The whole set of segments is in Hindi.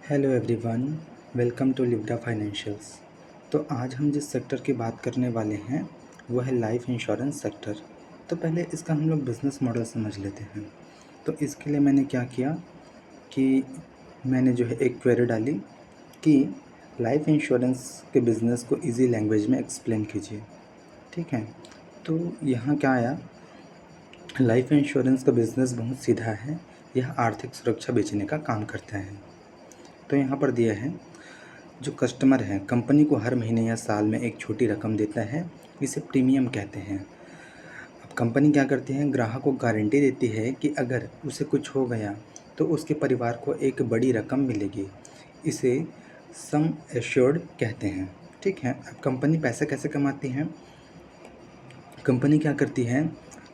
Hello everyone, welcome to Libra Financials. तो आज हम जिस सेक्टर की बात करने वाले हैं वो है लाइफ इंश्योरेंस सेक्टर। तो पहले इसका हम लोग बिज़नेस मॉडल समझ लेते हैं। तो इसके लिए मैंने क्या किया कि मैंने जो है एक क्वेरी डाली कि लाइफ इंश्योरेंस के बिज़नेस को इजी लैंग्वेज में एक्सप्लेन कीजिए। ठीक है, तो यहाँ क्या आया, लाइफ इंश्योरेंस का बिज़नेस बहुत सीधा है। यह आर्थिक सुरक्षा बेचने का काम करता है। तो यहाँ पर दिया है, जो कस्टमर है कंपनी को हर महीने या साल में एक छोटी रकम देता है, इसे प्रीमियम कहते हैं। अब कंपनी क्या करती है, ग्राहक को गारंटी देती है कि अगर उसे कुछ हो गया तो उसके परिवार को एक बड़ी रकम मिलेगी। इसे सम एश्योर्ड कहते हैं। ठीक है, अब कंपनी पैसा कैसे कमाती है? कंपनी क्या करती है,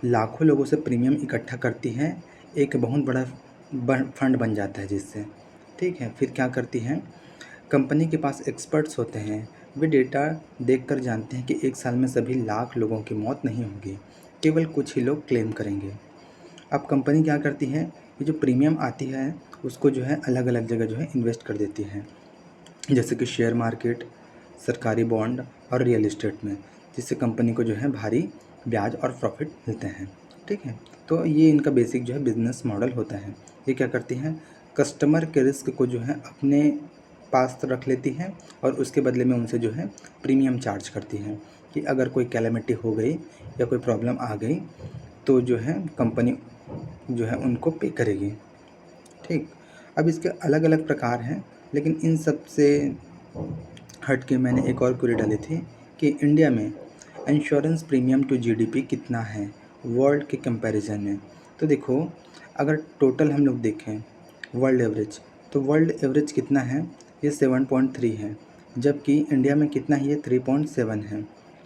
लाखों लोगों से प्रीमियम इकट्ठा करती है, एक बहुत बड़ा फंड बन जाता है जिससे। ठीक है, फिर क्या करती है, कंपनी के पास एक्सपर्ट्स होते हैं। वे डेटा देखकर जानते हैं कि एक साल में सभी लाख लोगों की मौत नहीं होगी, केवल कुछ ही लोग क्लेम करेंगे। अब कंपनी क्या करती है, ये जो प्रीमियम आती है उसको जो है अलग अलग जगह जो है इन्वेस्ट कर देती है, जैसे कि शेयर मार्केट, सरकारी बॉन्ड और रियल इस्टेट में, जिससे कंपनी को जो है भारी ब्याज और प्रॉफिट मिलते हैं। ठीक है, तो ये इनका बेसिक जो है बिजनेस मॉडल होता है। ये क्या करती हैं, कस्टमर के रिस्क को जो है अपने पास रख लेती हैं और उसके बदले में उनसे जो है प्रीमियम चार्ज करती हैं कि अगर कोई कैलेमिटी हो गई या कोई प्रॉब्लम आ गई तो जो है कंपनी जो है उनको पे करेगी। ठीक, अब इसके अलग अलग प्रकार हैं, लेकिन इन सब से हट के मैंने एक और क्वेरी डाली थी कि इंडिया में इंश्योरेंस प्रीमियम टू जीडीपी कितना है वर्ल्ड के कंपैरिजन में। तो देखो, अगर टोटल हम लोग देखें वर्ल्ड एवरेज, तो वर्ल्ड एवरेज कितना है, ये 7.3 है, जबकि इंडिया में कितना है, ये 3.7 है।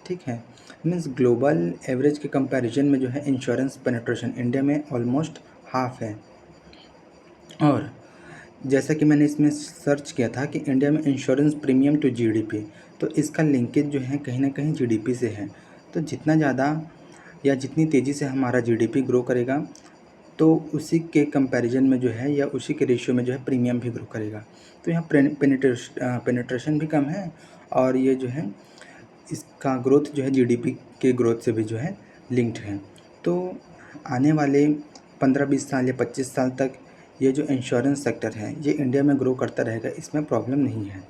ठीक है, मीन्स ग्लोबल एवरेज के कंपैरिजन में जो है इंश्योरेंस पेनिट्रेशन इंडिया में ऑलमोस्ट हाफ है। और जैसा कि मैंने इसमें सर्च किया था कि इंडिया में इंश्योरेंस प्रीमियम टू जीडीपी, तो इसका लिंकेज जो है कहीं ना कहीं जीडीपी से है। तो जितना ज़्यादा या जितनी तेज़ी से हमारा जीडीपी ग्रो करेगा तो उसी के कंपैरिजन में जो है या उसी के रेशियो में जो है प्रीमियम भी ग्रो करेगा। तो यहाँ पेनिट्रेशन भी कम है और ये जो है इसका ग्रोथ जो है जीडीपी के ग्रोथ से भी जो है लिंक्ड है। तो आने वाले 15-20 साल या 25 साल तक ये जो इंश्योरेंस सेक्टर है ये इंडिया में ग्रो करता रहेगा, इसमें प्रॉब्लम नहीं है।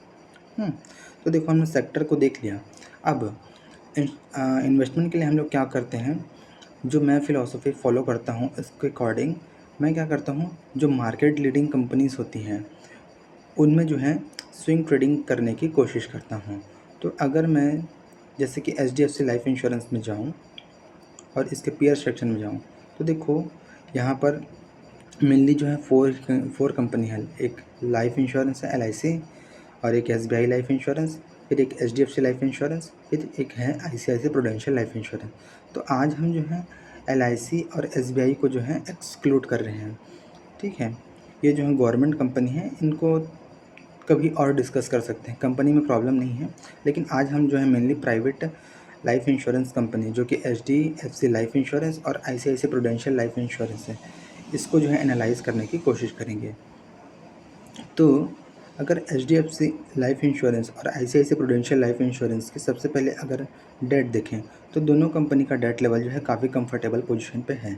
तो देखो, हमने सेक्टर को देख लिया। अब इन्वेस्टमेंट के लिए हम लोग क्या करते हैं, जो मैं फ़िलॉसफी फॉलो करता हूँ इसके अकॉर्डिंग मैं क्या करता हूँ, जो मार्केट लीडिंग कंपनीज़ होती हैं उनमें जो है स्विंग ट्रेडिंग करने की कोशिश करता हूँ। तो अगर मैं जैसे कि एचडीएफसी लाइफ इंश्योरेंस में जाऊँ और इसके पीयर सेक्शन में जाऊँ, तो देखो यहाँ पर मेनली जो है फोर कंपनी है। एक लाइफ इंश्योरेंस है एलआईसी, और एक एसबीआई लाइफ इंश्योरेंस, फिर एक एचडीएफसी लाइफ इंश्योरेंस, फिर एक है आईसीआईसी प्रूडेंशियल लाइफ इंश्योरेंस। तो आज हम जो है एलआईसी और एसबीआई को जो है एक्सक्लूड कर रहे हैं। ठीक है, ये जो है गवर्नमेंट कंपनी है, इनको कभी और डिस्कस कर सकते हैं, कंपनी में प्रॉब्लम नहीं है। लेकिन आज हम जो है mainly private life insurance company जो कि एचडीएफसी लाइफ इंश्योरेंस और आईसीआईसी प्रूडेंशियल लाइफ इंश्योरेंस है, इसको जो है एनालाइज करने की कोशिश करेंगे। तो अगर एचडीएफसी लाइफ इंश्योरेंस और आईसीआईसी प्रूडेंशियल लाइफ इंश्योरेंस की सबसे पहले अगर डेट देखें, तो दोनों कंपनी का डेट लेवल जो है काफ़ी कंफर्टेबल पोजीशन पे है।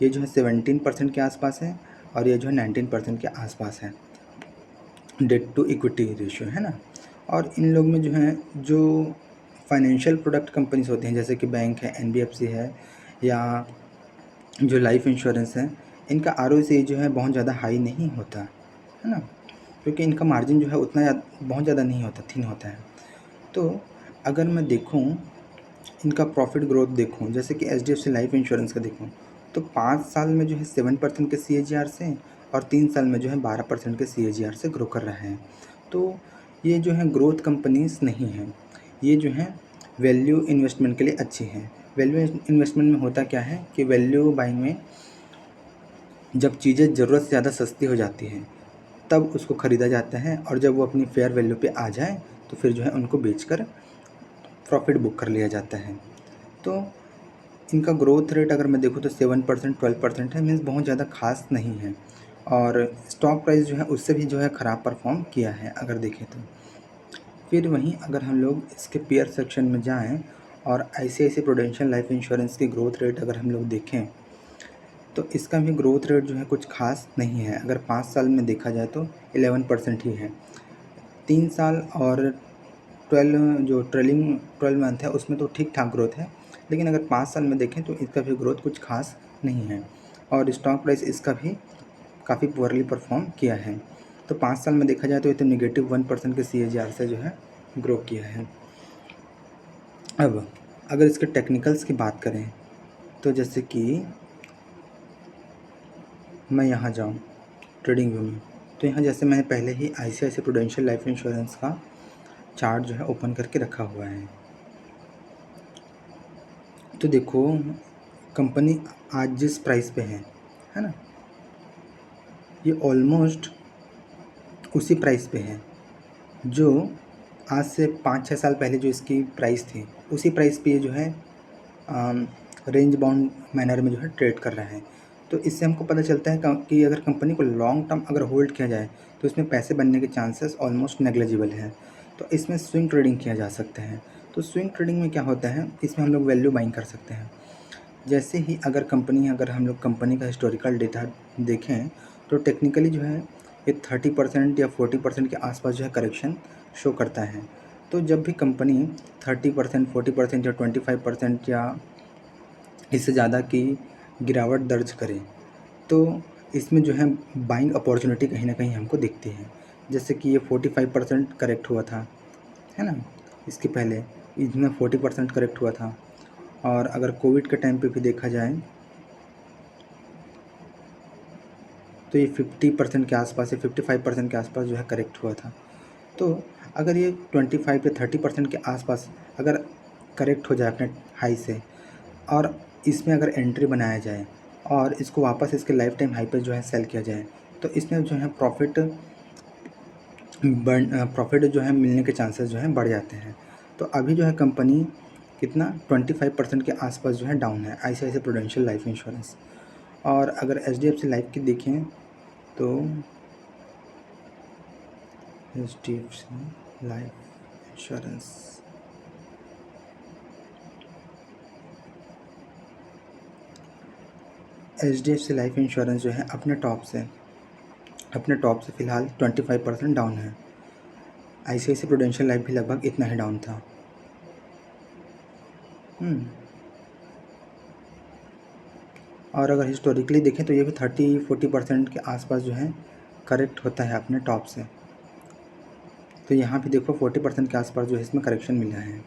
ये जो है 17% के आसपास है और ये जो है 19% के आसपास है, डेट टू इक्विटी रेशियो है ना। और इन लोग में जो है जो फाइनेंशियल प्रोडक्ट कंपनीज होती हैं, जैसे कि बैंक है, एनबीएफसी है, या जो लाइफ इंश्योरेंस है, इनका आरओसी जो है बहुत ज़्यादा हाई नहीं होता है ना, क्योंकि इनका मार्जिन जो है उतना बहुत ज़्यादा नहीं होता, थिन होता है। तो अगर मैं देखूँ इनका प्रॉफिट ग्रोथ देखूँ, जैसे कि एचडीएफसी लाइफ इंश्योरेंस का देखूँ, तो 5 साल में जो है 7% के सीएजीआर से और 3 साल में जो है 12% के सीएजीआर से ग्रो कर रहा है। तो ये जो है ग्रोथ कंपनीज नहीं हैं, ये जो है वैल्यू इन्वेस्टमेंट के लिए अच्छी हैं। वैल्यू इन्वेस्टमेंट में होता क्या है कि वैल्यू बाइंग में जब चीज़ें ज़रूरत से ज़्यादा सस्ती हो जाती हैं तब उसको ख़रीदा जाता है, और जब वो अपनी फेयर वैल्यू पे आ जाए तो फिर जो है उनको बेचकर प्रॉफिट बुक कर लिया जाता है। तो इनका ग्रोथ रेट अगर मैं देखूँ तो 7% 12% है, मीन्स बहुत ज़्यादा खास नहीं है। और स्टॉक प्राइस जो है उससे भी जो है ख़राब परफॉर्म किया है अगर देखें तो। फिर वहीं अगर हम लोग इसके पेयर सेक्शन में जाएं और ICICI प्रूडेंशियल लाइफ इंश्योरेंस की ग्रोथ रेट अगर हम लोग देखें तो इसका भी ग्रोथ रेट जो है कुछ खास नहीं है। अगर 5 साल में देखा जाए तो 11% ही है। 3 साल और 12 जो ट्रेलिंग 12 मंथ है उसमें तो ठीक ठाक ग्रोथ है, लेकिन अगर 5 साल में देखें तो इसका भी ग्रोथ कुछ खास नहीं है और स्टॉक प्राइस इसका भी काफ़ी पुअरली परफॉर्म किया है। तो 5 साल में देखा जाए तो ये तो -1% के CAGR से जो है ग्रो किया है। अब अगर इसके टेक्निकल्स की बात करें तो जैसे कि मैं यहाँ जाऊँ ट्रेडिंग व्यू में, तो यहाँ जैसे मैंने पहले ही ICICI प्रूडेंशियल लाइफ इंश्योरेंस का चार्ट जो है ओपन करके रखा हुआ है। तो देखो कंपनी आज जिस प्राइस पे है ना, ये ऑलमोस्ट उसी प्राइस पे है जो आज से 5-6 साल पहले जो इसकी प्राइस थी, उसी प्राइस पे ये जो है रेंज बाउंड मैनर में जो है ट्रेड कर रहा है। तो इससे हमको पता चलता है कि अगर कंपनी को लॉन्ग टर्म अगर होल्ड किया जाए तो इसमें पैसे बनने के चांसेस ऑलमोस्ट नेग्लिजिबल है। तो इसमें स्विंग ट्रेडिंग किया जा सकता है। तो स्विंग ट्रेडिंग में क्या होता है, इसमें हम लोग वैल्यू बाइंग कर सकते हैं। जैसे ही अगर हम लोग कंपनी का हिस्टोरिकल डेटा देखें तो टेक्निकली जो है ये 30% या 40% के आसपास जो है करेक्शन शो करता है। तो जब भी कंपनी 30%, 40% या 25% या इससे ज़्यादा की गिरावट दर्ज करे तो इसमें जो है बाइंग अपॉर्चुनिटी कहीं ना कहीं हमको दिखती है। जैसे कि ये 45% करेक्ट हुआ था, है ना, इसके पहले इसमें 40% करेक्ट हुआ था। और अगर कोविड के टाइम पे भी देखा जाए तो ये 50% के आसपास या 55% के आसपास जो है करेक्ट हुआ था। तो अगर ये 25 या 30% के आसपास अगर करेक्ट हो जाए अपने हाई से और इसमें अगर एंट्री बनाया जाए और इसको वापस इसके लाइफ टाइम हाई पे जो है सेल किया जाए तो इसमें जो है प्रॉफिट जो है मिलने के चांसेस जो है बढ़ जाते हैं। तो अभी जो है कंपनी कितना 25% के आसपास जो है डाउन है ICICI प्रूडेंशियल लाइफ इंश्योरेंस। और अगर HDFC लाइफ की देखें तो HDFC life insurance life insurance जो है अपने टॉप से फ़िलहाल 25% डाउन है। ICICI प्रूडेंशियल लाइफ भी लगभग इतना ही डाउन था। और अगर हिस्टोरिकली देखें तो ये भी 30-40% के आसपास जो है करेक्ट होता है अपने टॉप से। तो यहाँ भी देखो 40% के आसपास जो है इसमें करेक्शन मिला है।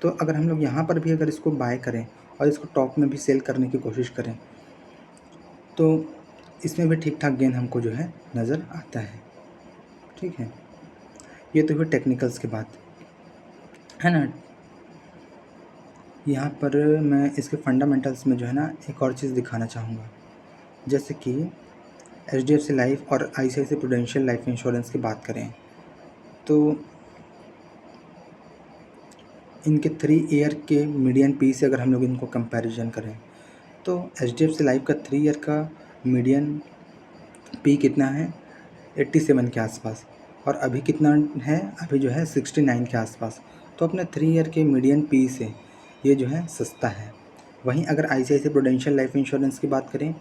तो अगर हम लोग यहाँ पर भी अगर इसको बाय करें और इसको टॉप में भी सेल करने की कोशिश करें तो इसमें भी ठीक ठाक गेन हमको जो है नज़र आता है। ठीक है, ये तो हुई टेक्निकल्स की बात, है ना। यहाँ पर मैं इसके फंडामेंटल्स में जो है ना एक और चीज़ दिखाना चाहूँगा। जैसे कि HDFC लाइफ और ICICI प्रूडेंशियल लाइफ इंश्योरेंस की बात करें तो इनके 3 ईयर के मीडियन पी से अगर हम लोग इनको कंपैरिजन करें तो HDFC लाइफ का 3 ईयर का मीडियन पी कितना है 87 के आसपास और अभी कितना है, अभी जो है 69 के आसपास। तो अपने 3 ईयर के मीडियन पी से ये जो है सस्ता है। वहीं अगर ICICI प्रूडेंशियल लाइफ इंश्योरेंस की बात करें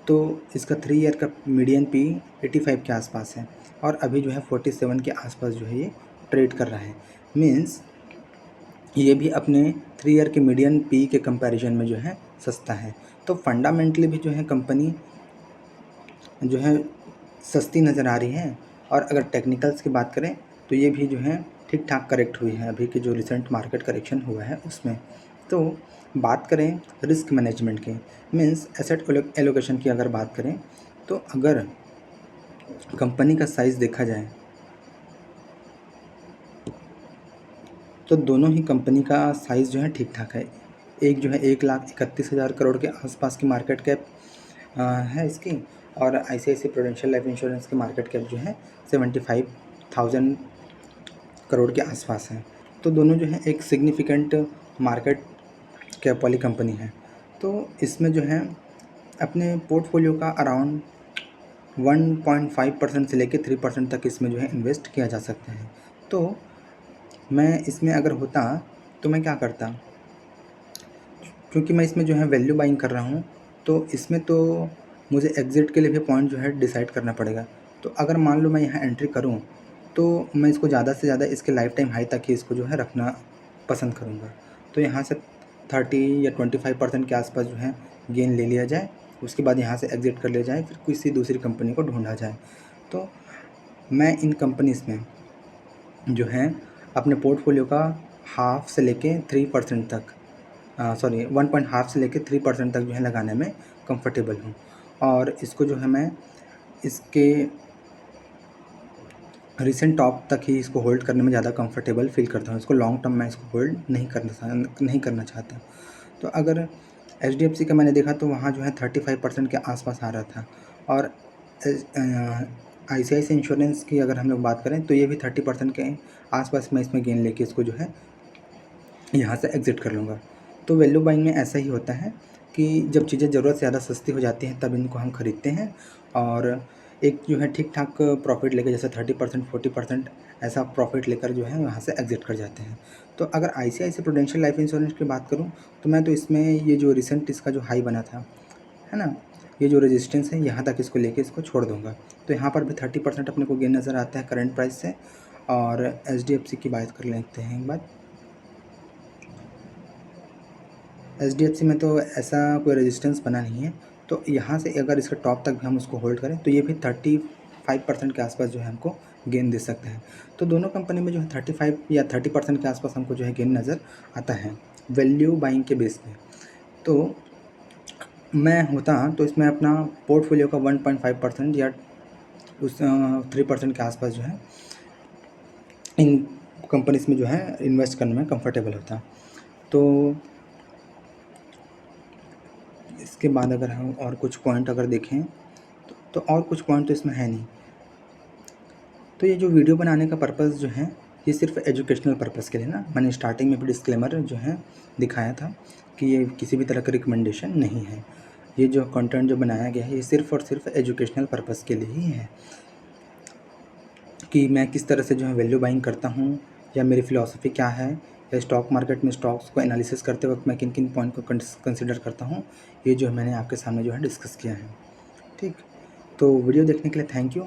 तो इसका 3 ईयर का मीडियन पी 85 के आसपास है और अभी जो है 47 के आसपास जो है ये ट्रेड कर रहा है। मीन्स ये भी अपने 3 ईयर के मीडियन पी के कंपैरिजन में जो है सस्ता है। तो फंडामेंटली भी जो है कंपनी जो है सस्ती नज़र आ रही है। और अगर टेक्निकल्स की बात करें तो ये भी जो है ठीक ठाक करेक्ट हुई है अभी की जो रिसेंट मार्केट करेक्शन हुआ है उसमें। तो बात करें रिस्क मैनेजमेंट की, मीन्स एसेट एलोकेशन की अगर बात करें तो अगर कंपनी का साइज़ देखा जाए तो दोनों ही कंपनी का साइज़ जो है ठीक ठाक है। एक जो है 1,31,000 करोड़ के आसपास की मार्केट कैप है इसकी और ICICI प्रूडेंशियल लाइफ इंश्योरेंस की मार्केट कैप जो है 75,000 करोड़ के आसपास है। तो दोनों जो है एक सिग्निफिकेंट मार्केट कैप वाली कंपनी है। तो इसमें जो है अपने पोर्टफोलियो का अराउंड 1.5% से लेके 3% तक इसमें जो है इन्वेस्ट किया जा सकता है। तो मैं इसमें अगर होता तो मैं क्या करता, क्योंकि मैं इसमें जो है वैल्यू बाइंग कर रहा हूँ, तो इसमें तो मुझे एग्ज़िट के लिए भी पॉइंट जो है डिसाइड करना पड़ेगा। तो अगर मान लो मैं यहाँ एंट्री करूँ, तो मैं इसको ज़्यादा से ज़्यादा इसके लाइफ टाइम हाई तक ही इसको जो है रखना पसंद करूँगा। तो यहाँ से 30 या 25% के आसपास जो है गेन ले लिया जाए, उसके बाद यहाँ से एग्ज़िट कर लिया जाए, फिर किसी दूसरी कंपनी को ढूँढा जाए। तो मैं इन कंपनीज़ में जो है अपने पोर्टफोलियो का हाफ से लेके 3% तक, सॉरी 1.5 से लेके 3% तक जो है लगाने में कंफर्टेबल हूँ। और इसको जो है मैं इसके रिसेंट टॉप तक ही इसको होल्ड करने में ज़्यादा कंफर्टेबल फील करता हूँ। इसको लॉन्ग टर्म में इसको होल्ड नहीं करना चाहता। तो अगर HDFC का मैंने देखा तो वहाँ जो है 35% के आसपास आ रहा था। और ICICI इंश्योरेंस की अगर हम लोग बात करें तो ये भी 30% के आसपास मैं इसमें गेन लेके इसको जो है यहाँ से एग्ज़िट कर लूँगा। तो वैल्यू बाइंग में ऐसा ही होता है कि जब चीज़ें ज़रूरत से ज़्यादा सस्ती हो जाती हैं तब इनको हम ख़रीदते हैं, और एक जो है ठीक ठाक प्रॉफिट लेकर, जैसे 30% 40% ऐसा प्रॉफिट लेकर जो है वहाँ से एग्ज़िट कर जाते हैं। तो अगर ICICI प्रूडेंशियल लाइफ इंश्योरेंस की बात करूँ तो मैं तो इसमें ये जो रिसेंट इसका जो हाई बना था, है ना, ये जो रेजिस्टेंस है यहाँ तक इसको लेके इसको छोड़ दूँगा। तो यहाँ पर भी 30% अपने को गेन नज़र आता है करंट प्राइस से। और HDFC की बात कर लेते हैं एक बार। HDFC में तो ऐसा कोई रेजिस्टेंस बना नहीं है, तो यहाँ से अगर इसके टॉप तक भी हम उसको होल्ड करें तो ये भी 35% के आसपास जो है हमको गेन दे सकते हैं। तो दोनों कंपनी में जो है 35 या 30% के आसपास हमको जो है गेन नज़र आता है वैल्यू बाइंग के बेस पे। तो मैं होता तो इसमें अपना पोर्टफोलियो का 1.5% या उस 3% के आसपास जो है इन कंपनीज़ में जो है इन्वेस्ट करने में कंफर्टेबल होता। तो इसके बाद अगर हम और कुछ पॉइंट अगर देखें तो और कुछ पॉइंट तो इसमें है नहीं। तो ये जो वीडियो बनाने का पर्पज़ जो है ये सिर्फ एजुकेशनल पर्पज़ के लिए ना, मैंने स्टार्टिंग में भी डिस्क्लेमर जो है दिखाया था कि ये किसी भी तरह का रिकमेंडेशन नहीं है। ये जो कंटेंट जो बनाया गया है ये सिर्फ और सिर्फ एजुकेशनल पर्पज़ के लिए ही है, कि मैं किस तरह से जो है वैल्यू बाइंग करता हूँ या मेरी फ़िलॉसफ़ी क्या है, या स्टॉक मार्केट में स्टॉक्स को एनालिसिस करते वक्त मैं किन किन पॉइंट को कंसिडर करता हूँ, ये जो मैंने आपके सामने जो है डिस्कस किया है। ठीक, तो वीडियो देखने के लिए थैंक यू।